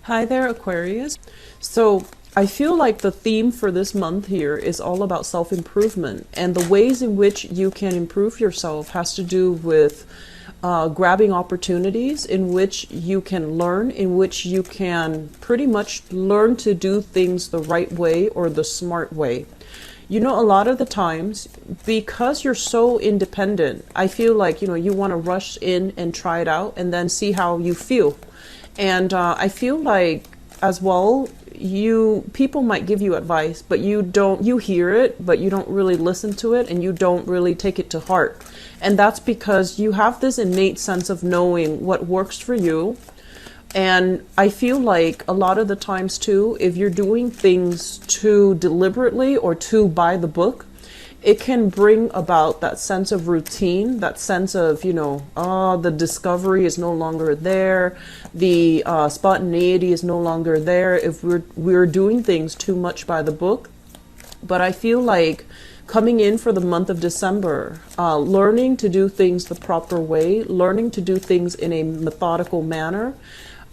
Hi there, Aquarius. So I feel like the theme for this month here is all about self-improvement, and the ways in which you can improve yourself has to do with grabbing opportunities in which you can learn, in which you can pretty much learn to do things the right way or the smart way. You know, a lot of the times, because you're so independent, I feel like, you want to rush in and try it out and then see how you feel. And I feel like as well, people might give you advice, but you hear it, but you don't really listen to it and you don't really take it to heart. And that's because you have this innate sense of knowing what works for you. And I feel like a lot of the times too, if you're doing things too deliberately or too by the book, it can bring about that sense of routine, that sense of, the discovery is no longer there, the spontaneity is no longer there if we're doing things too much by the book. But I feel like coming in for the month of December, learning to do things the proper way, learning to do things in a methodical manner,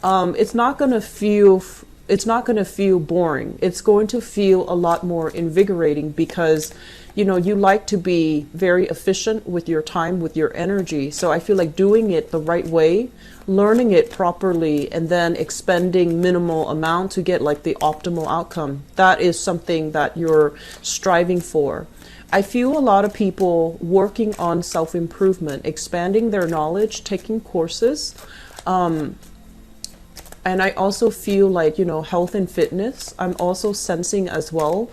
it's not going to feel boring. It's going to feel a lot more invigorating because you like to be very efficient with your time, with your energy. So I feel like doing it the right way, learning it properly, and then expending minimal amount to get like the optimal outcome. That is something that you're striving for. I feel a lot of people working on self-improvement, expanding their knowledge, taking courses. And I also feel like, health and fitness, I'm also sensing as well,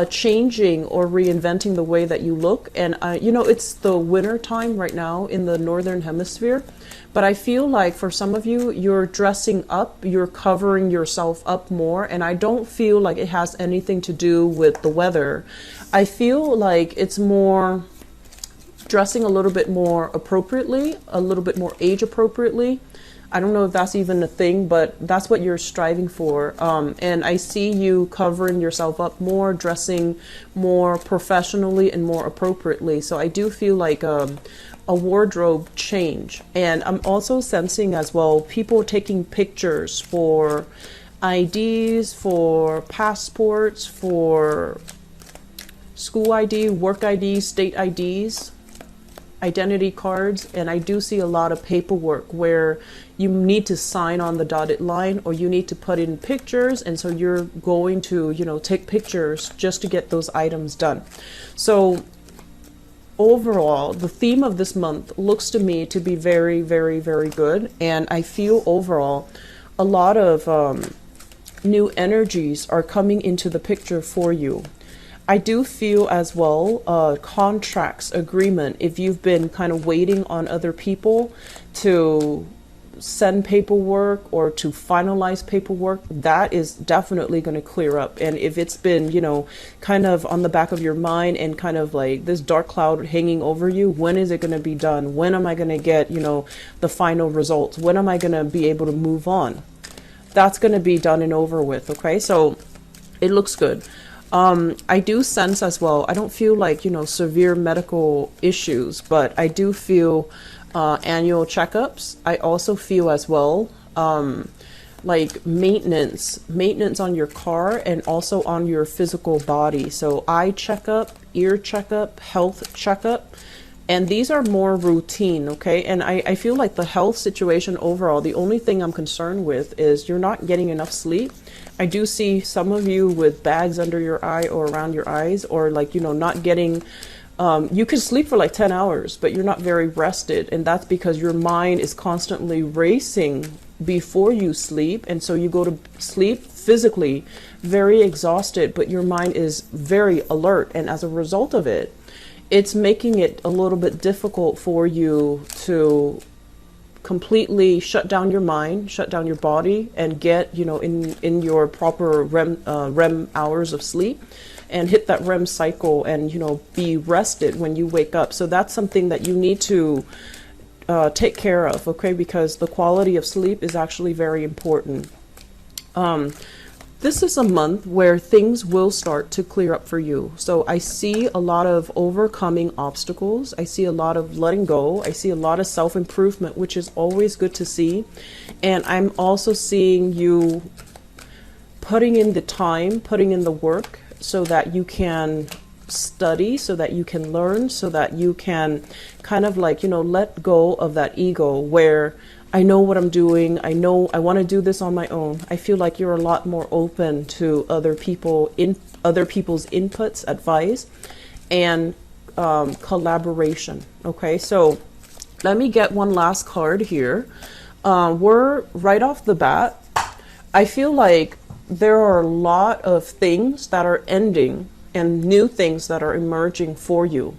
changing or reinventing the way that you look. And, it's the winter time right now in the Northern Hemisphere. But I feel like for some of you, you're dressing up, you're covering yourself up more. And I don't feel like it has anything to do with the weather. I feel like it's more dressing a little bit more appropriately, a little bit more age appropriately. I don't know if that's even a thing, but that's what you're striving for. And I see you covering yourself up more, dressing more professionally and more appropriately. So I do feel like a wardrobe change. And I'm also sensing as well people taking pictures for IDs, for passports, for school ID, work IDs, state IDs, identity cards. And I do see a lot of paperwork where you need to sign on the dotted line or you need to put in pictures, and so you're going to take pictures just to get those items done. So overall, the theme of this month looks to me to be very, very, very good, and I feel overall a lot of new energies are coming into the picture for you. I do feel as well contracts, agreement, if you've been kind of waiting on other people to send paperwork or to finalize paperwork, that is definitely going to clear up. And if it's been, kind of on the back of your mind and kind of like this dark cloud hanging over you, when is it going to be done? When am I going to get, the final results? When am I going to be able to move on? That's going to be done and over with. Okay. So it looks good. I do sense as well, I don't feel like, severe medical issues, but I do feel annual checkups. I also feel as well like maintenance on your car and also on your physical body. So eye checkup, ear checkup, health checkup. And these are more routine, okay? And I feel like the health situation overall, the only thing I'm concerned with is you're not getting enough sleep. I do see some of you with bags under your eye or around your eyes, or like, not getting, you can sleep for like 10 hours, but you're not very rested. And that's because your mind is constantly racing before you sleep. And so you go to sleep physically very exhausted, but your mind is very alert. And as a result of it, it's making it a little bit difficult for you to completely shut down your mind, shut down your body, and get, in your proper REM hours of sleep and hit that REM cycle and, be rested when you wake up. So that's something that you need to take care of, okay? Because the quality of sleep is actually very important. This is a month where things will start to clear up for you. So I see a lot of overcoming obstacles. I see a lot of letting go. I see a lot of self-improvement, which is always good to see. And I'm also seeing you putting in the time, putting in the work so that you can study, so that you can learn, so that you can kind of like, let go of that ego where I know what I'm doing. I know I want to do this on my own. I feel like you're a lot more open to other people's inputs, advice, and collaboration. Okay, so let me get one last card here. We're right off the bat. I feel like there are a lot of things that are ending and new things that are emerging for you.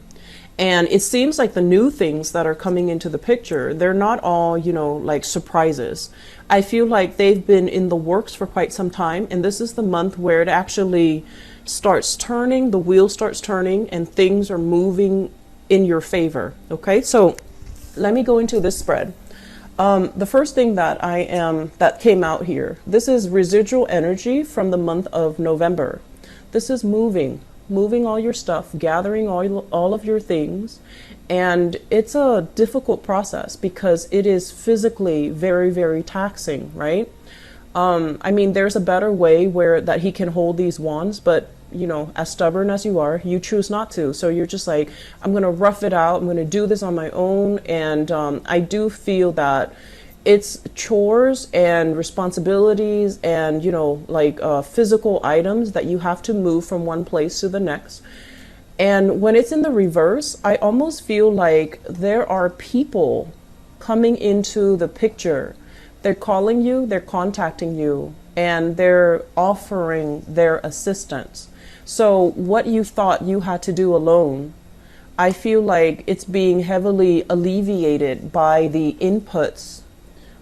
And it seems like the new things that are coming into the picture, they're not all, like surprises. I feel like they've been in the works for quite some time. And this is the month where it actually starts turning, the wheel starts turning, and things are moving in your favor. Okay, so let me go into this spread. The first thing that came out here, this is residual energy from the month of November. This is moving all your stuff, gathering all of your things. And it's a difficult process because it is physically very, very taxing, right? I mean, there's a better way that he can hold these wands, but as stubborn as you are, you choose not to. So you're just like, I'm going to rough it out. I'm going to do this on my own. And I do feel that it's chores and responsibilities and, physical items that you have to move from one place to the next. And when it's in the reverse, I almost feel like there are people coming into the picture. They're calling you, they're contacting you, and they're offering their assistance. So what you thought you had to do alone, I feel like it's being heavily alleviated by the inputs,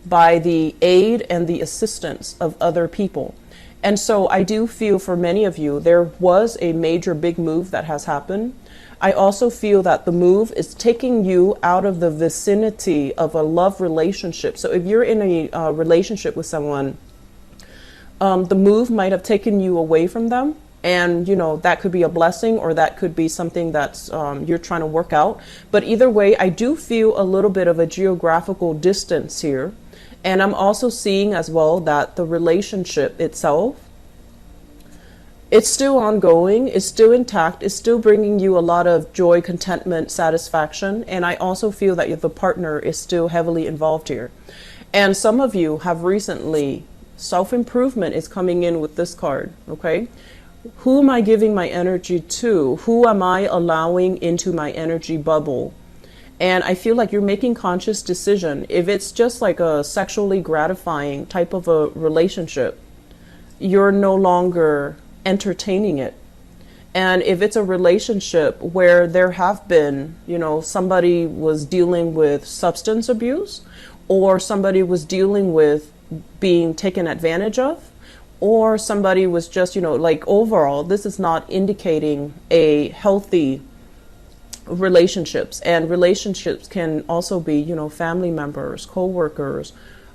by the aid and the assistance of other people. And so I do feel for many of you, there was a major big move that has happened. I also feel that the move is taking you out of the vicinity of a love relationship. So if you're in a relationship with someone, the move might have taken you away from them. And, that could be a blessing, or that could be something that's you're trying to work out. But either way, I do feel a little bit of a geographical distance here. And I'm also seeing as well that the relationship itself, it's still ongoing, it's still intact, it's still bringing you a lot of joy, contentment, satisfaction. And I also feel that the partner is still heavily involved here. And some of you have recently, self-improvement is coming in with this card, okay? Who am I giving my energy to? Who am I allowing into my energy bubble? And I feel like you're making conscious decision. If it's just like a sexually gratifying type of a relationship, you're no longer entertaining it. And if it's a relationship where there have been, somebody was dealing with substance abuse, or somebody was dealing with being taken advantage of, or somebody was just, overall, this is not indicating a healthy relationships. And relationships can also be, family members, co-workers.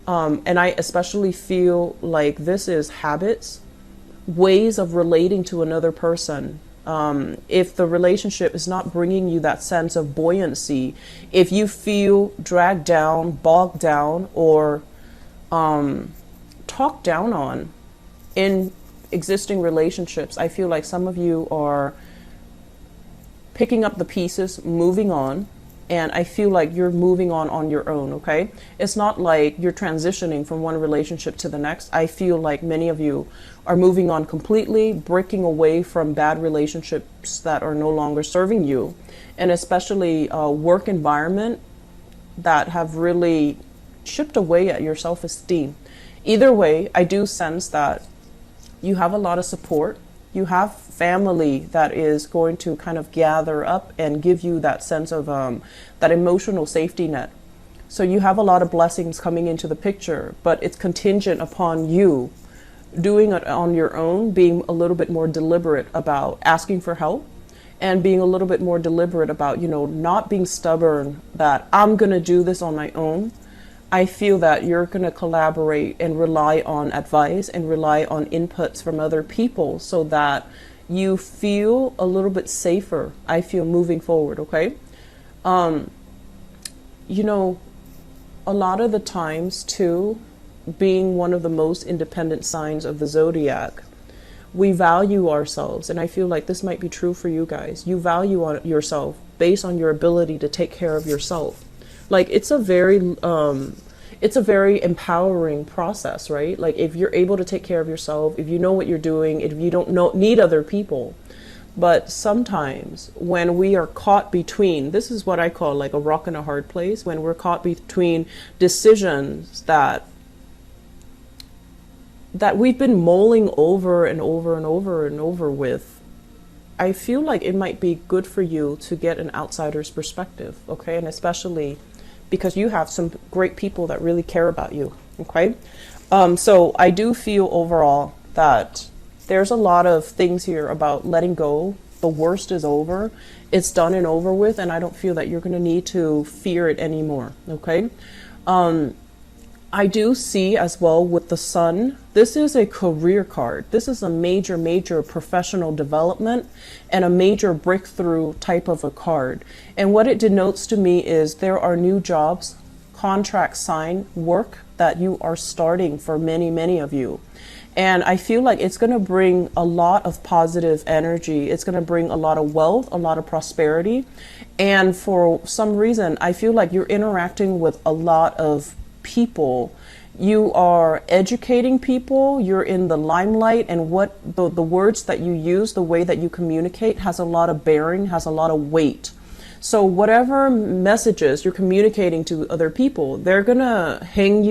And I especially feel like this is habits, ways of relating to another person. If the relationship is not bringing you that sense of buoyancy, if you feel dragged down, bogged down, or talked down on in existing relationships, I feel like some of you are picking up the pieces, moving on, and I feel like you're moving on your own, okay? It's not like you're transitioning from one relationship to the next. I feel like many of you are moving on completely, breaking away from bad relationships that are no longer serving you, and especially work environment that have really chipped away at your self-esteem. Either way, I do sense that you have a lot of support. You have family that is going to kind of gather up and give you that sense of that emotional safety net. So you have a lot of blessings coming into the picture, but it's contingent upon you doing it on your own, being a little bit more deliberate about asking for help, and being a little bit more deliberate about, not being stubborn that I'm going to do this on my own. I feel that you're going to collaborate and rely on advice and rely on inputs from other people so that you feel a little bit safer, I feel, moving forward, okay? You know, a lot of the times too, being one of the most independent signs of the zodiac, we value ourselves, and I feel like this might be true for you guys. You value yourself based on your ability to take care of yourself. Like it's a very empowering process, right? Like if you're able to take care of yourself, if you know what you're doing, if you don't need other people. But sometimes when we are caught between, this is what I call like a rock and a hard place, when we're caught between decisions that we've been mulling over and over and over and over with, I feel like it might be good for you to get an outsider's perspective, okay? And especially because you have some great people that really care about you, okay? So I do feel overall that there's a lot of things here about letting go. The worst is over. It's done and over with, and I don't feel that you're going to need to fear it anymore, okay? I do see as well with the sun, this is a career card. This is a major, major professional development and a major breakthrough type of a card. And what it denotes to me is there are new jobs, contract sign, work that you are starting for many, many of you. And I feel like it's going to bring a lot of positive energy. It's going to bring a lot of wealth, a lot of prosperity. And for some reason, I feel like you're interacting with a lot of people. You are educating people, you're in the limelight, and what the words that you use, the way that you communicate has a lot of bearing, has a lot of weight. So whatever messages you're communicating to other people, they're gonna hang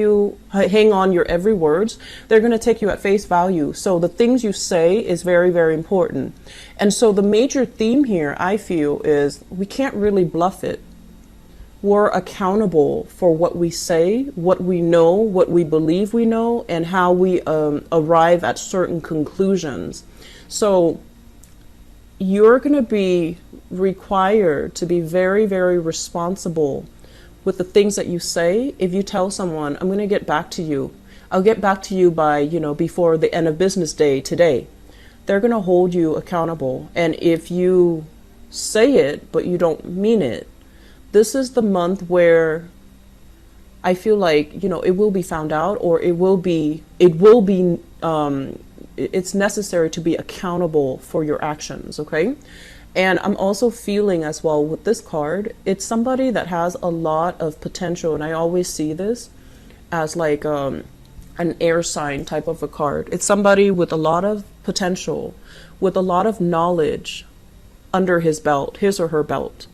on your every words. They're gonna take you at face value. So the things you say is very, very important. And so the major theme here, I feel, is we can't really bluff it. We're accountable for what we say, what we know, what we believe we know, and how we arrive at certain conclusions. So you're going to be required to be very, very responsible with the things that you say. If you tell someone, I'm going to get back to you, I'll get back to you by, before the end of business day today, they're going to hold you accountable. And if you say it, but you don't mean it, this is the month where I feel like, it will be found out, or it's necessary to be accountable for your actions, okay? And I'm also feeling as well with this card, it's somebody that has a lot of potential. And I always see this as like an air sign type of a card. It's somebody with a lot of potential, with a lot of knowledge under his or her belt.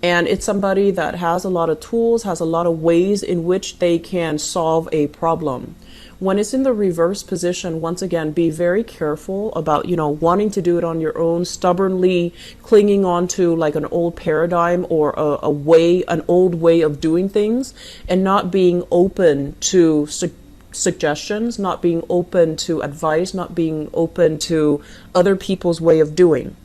And it's somebody that has a lot of tools, has a lot of ways in which they can solve a problem. When it's in the reverse position, once again, be very careful about, wanting to do it on your own, stubbornly clinging on to like an old paradigm or an old way of doing things, and not being open to suggestions, not being open to advice, not being open to other people's way of doing.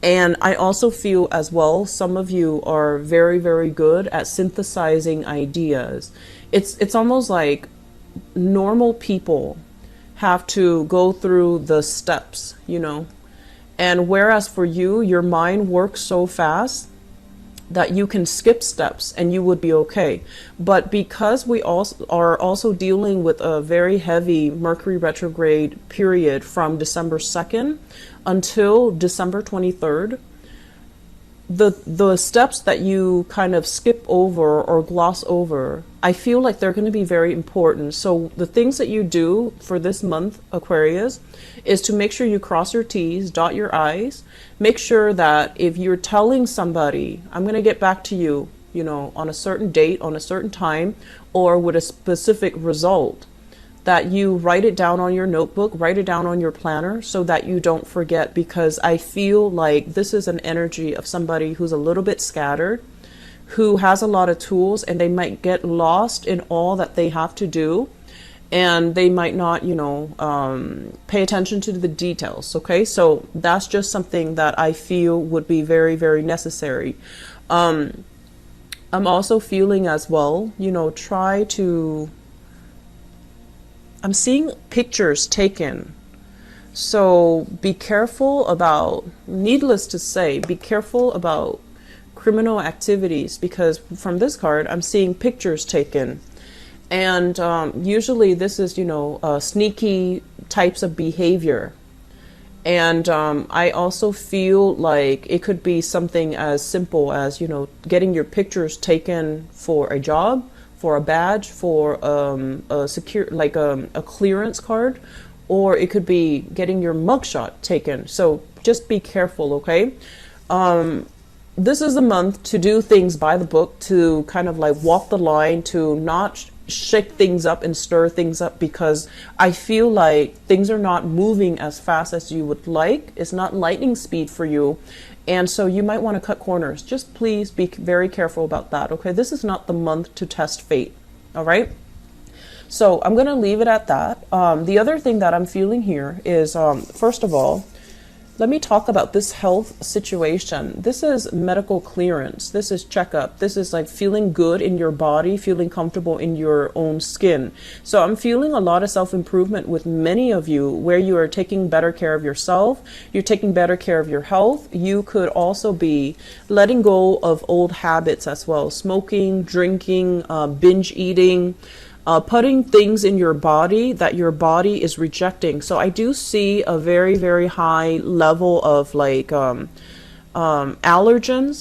And I also feel as well, some of you are very, very good at synthesizing ideas. It's almost like normal people have to go through the steps, and whereas for you, your mind works so fast that you can skip steps and you would be okay. But because we also are also dealing with a very heavy Mercury retrograde period from December 2nd until December 23rd, the steps that you kind of skip over or gloss over, I feel like they're going to be very important. So the things that you do for this month, Aquarius, is to make sure you cross your T's, dot your I's. Make sure that if you're telling somebody, I'm going to get back to you, on a certain date, on a certain time, or with a specific result, that you write it down on your notebook, write it down on your planner so that you don't forget, because I feel like this is an energy of somebody who's a little bit scattered, who has a lot of tools, and they might get lost in all that they have to do, and they might not, pay attention to the details, okay? So that's just something that I feel would be very, very necessary. I'm also feeling as well, you know, try to, I'm seeing pictures taken. So be careful about, needless to say, be careful about criminal activities, because from this card, I'm seeing pictures taken. And usually this is, you know, sneaky types of behavior. And I also feel like it could be something as simple as, you know, getting your pictures taken for a job, for a badge, for a secure, like a clearance card, or it could be getting your mugshot taken. So just be careful, okay? This is a month to do things by the book, to kind of like walk the line, to not shake things up and stir things up, because I feel like things are not moving as fast as you would like. It's not lightning speed for you. And so you might want to cut corners. Just please be very careful about that, okay? This is not the month to test fate, all right? So I'm going to leave it at that. The other thing that I'm feeling here is, first of all, let me talk about this health situation. This is medical clearance. This is checkup. This is like feeling good in your body, feeling comfortable in your own skin. So I'm feeling a lot of self-improvement with many of you, where you are taking better care of yourself. You're taking better care of your health. You could also be letting go of old habits as well. Smoking, drinking, binge eating, putting things in your body that your body is rejecting. So I do see a very, very high level of like allergens,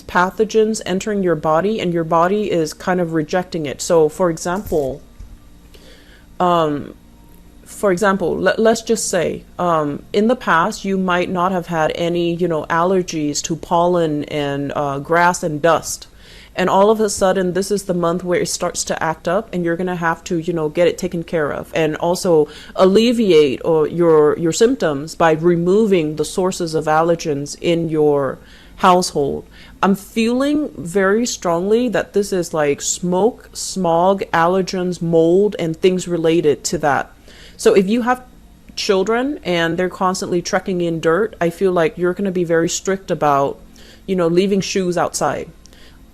pathogens entering your body, and your body is kind of rejecting it. So for example, let's just say, in the past, you might not have had any, you know, allergies to pollen and grass and dust. And all of a sudden, this is the month where it starts to act up, and you're going to have to, you know, get it taken care of, and also alleviate your symptoms by removing the sources of allergens in your household. I'm feeling very strongly that this is like smoke, smog, allergens, mold, and things related to that. So if you have children and they're constantly trekking in dirt, I feel like you're going to be very strict about, you know, leaving shoes outside.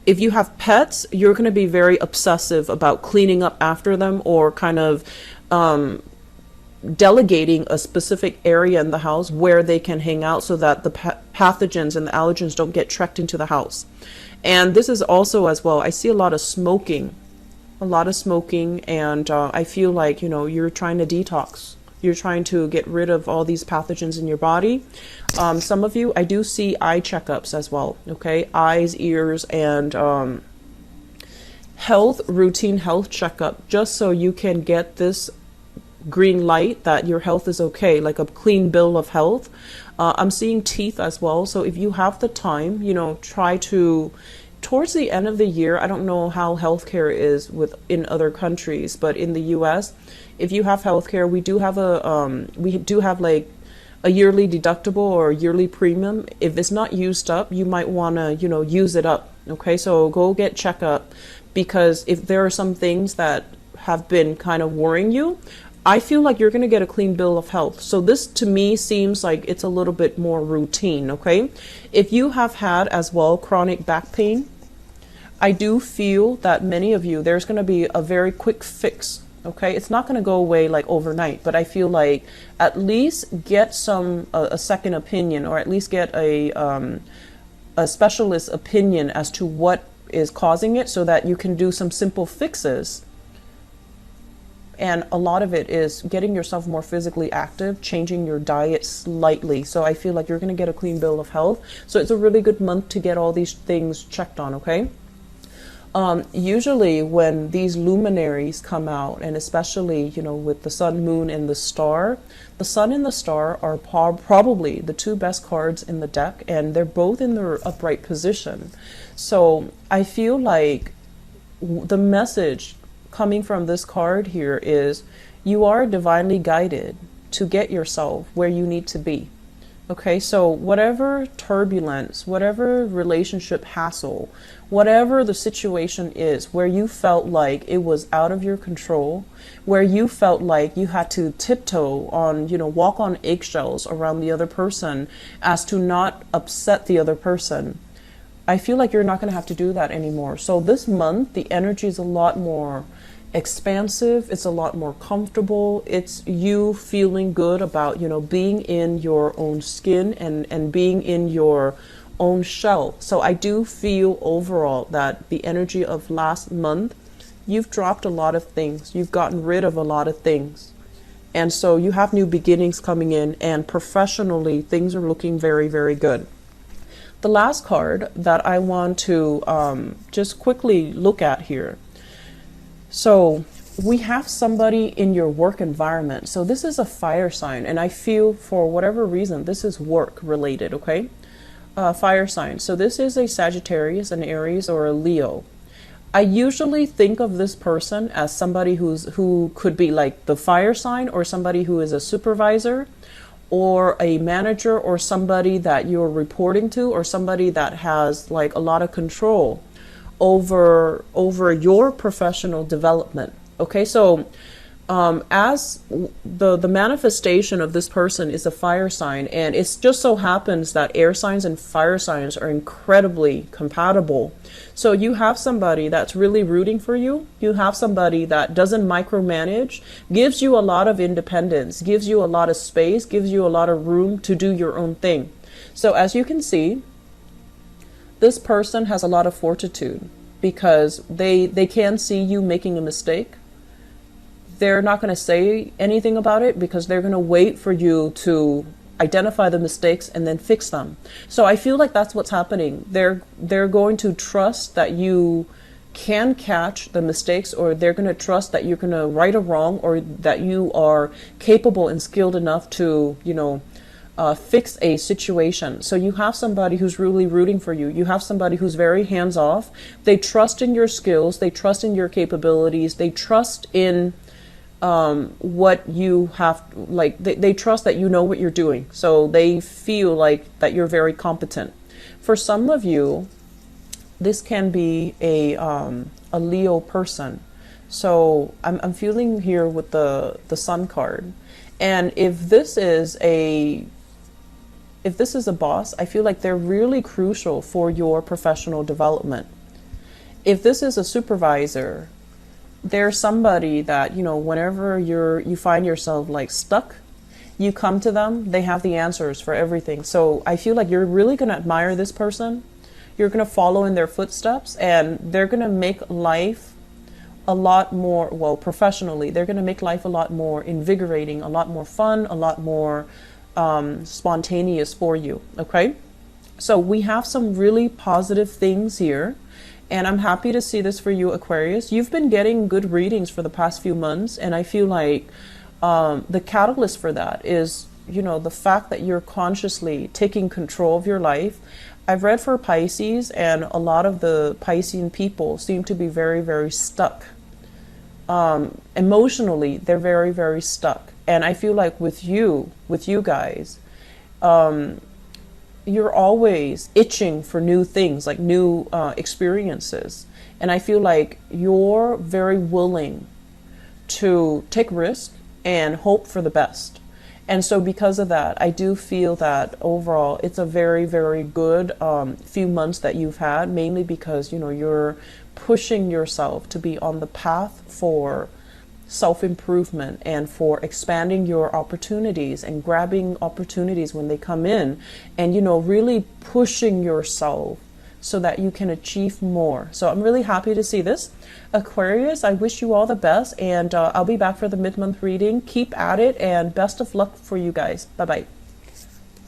If you have pets, you're going to be very obsessive about cleaning up after them, or kind of delegating a specific area in the house where they can hang out, so that the pathogens and the allergens don't get trekked into the house. And this is also as well, I see a lot of smoking, and I feel like, you know, you're trying to detox. You're trying to get rid of all these pathogens in your body. Some of you, I do see eye checkups as well, okay? Eyes, ears, and routine health checkup, just so you can get this green light that your health is okay, like a clean bill of health. I'm seeing teeth as well. So if you have the time, you know, try to, towards the end of the year, I don't know how healthcare is in other countries, but in the US, if you have healthcare, we do have like a yearly deductible or a yearly premium. If it's not used up, you might want to, you know, use it up. Okay, so go get checkup, because if there are some things that have been kind of worrying you, I feel like you're going to get a clean bill of health. So this to me seems like it's a little bit more routine, okay? If you have had as well chronic back pain, I do feel that many of you, there's going to be a very quick fix, okay? It's not going to go away like overnight, but I feel like at least get a second opinion, or at least get a specialist opinion as to what is causing it, so that you can do some simple fixes. And a lot of it is getting yourself more physically active, changing your diet slightly. So I feel like you're going to get a clean bill of health. So it's a really good month to get all these things checked on, okay? Usually when these luminaries come out, and especially, you know, with the sun, moon, and the star, the sun and the star are probably the two best cards in the deck, and they're both in their upright position. So I feel like the message coming from this card here is you are divinely guided to get yourself where you need to be. Okay, so whatever turbulence, whatever relationship hassle, whatever the situation is where you felt like it was out of your control, where you felt like you had to tiptoe on, you know, walk on eggshells around the other person as to not upset the other person, I feel like you're not going to have to do that anymore. So this month, the energy is a lot more expansive. It's a lot more comfortable. It's you feeling good about, being in your own skin and being in your own shell. So I do feel overall that the energy of last month, you've dropped a lot of things. You've gotten rid of a lot of things. And so you have new beginnings coming in, and professionally, things are looking very, very good. The last card that I want to just quickly look at here. So we have somebody in your work environment. So this is a fire sign, and I feel for whatever reason, this is work related, okay? Fire sign. So this is a Sagittarius, an Aries, or a Leo. I usually think of this person as somebody who could be like the fire sign, or somebody who is a supervisor, or a manager, or somebody that you're reporting to, or somebody that has like a lot of control over your professional development. Okay, so as the manifestation of this person is a fire sign, and it just so happens that air signs and fire signs are incredibly compatible. So you have somebody that's really rooting for you. You have somebody that doesn't micromanage, gives you a lot of independence, gives you a lot of space, gives you a lot of room to do your own thing. So as you can see, this person has a lot of fortitude because they can see you making a mistake. They're not going to say anything about it because they're going to wait for you to identify the mistakes and then fix them. So I feel like that's what's happening. They're going to trust that you can catch the mistakes, or they're going to trust that you're going to right a wrong, or that you are capable and skilled enough to, fix a situation. So you have somebody who's really rooting for you. You have somebody who's very hands off. They trust in your skills. They trust in your capabilities. They trust in what you have, like they trust that you know what you're doing. So they feel like that you're very competent. For some of you, this can be a Leo person. So I'm feeling here with the Sun card. And if this is a boss, I feel like they're really crucial for your professional development. If this is a supervisor, there's somebody that, whenever you find yourself like stuck, you come to them, they have the answers for everything. So I feel like you're really going to admire this person. You're going to follow in their footsteps, and they're going to make life a lot more, well, professionally, they're going to make life a lot more invigorating, a lot more fun, a lot more spontaneous for you. Okay. So we have some really positive things here. And I'm happy to see this for you, Aquarius. You've been getting good readings for the past few months. And I feel like the catalyst for that is, the fact that you're consciously taking control of your life. I've read for Pisces, and a lot of the Piscean people seem to be very, very stuck. Emotionally, they're very, very stuck. And I feel like with you guys, you're always itching for new things, like new experiences. And I feel like you're very willing to take risk and hope for the best. And so because of that, I do feel that overall it's a very, very good few months that you've had, mainly because, you're pushing yourself to be on the path for self-improvement and for expanding your opportunities and grabbing opportunities when they come in, and really pushing yourself so that you can achieve more. So I'm really happy to see this, Aquarius. I wish you all the best, and I'll be back for the mid-month reading. Keep at it, and best of luck for you guys. Bye bye.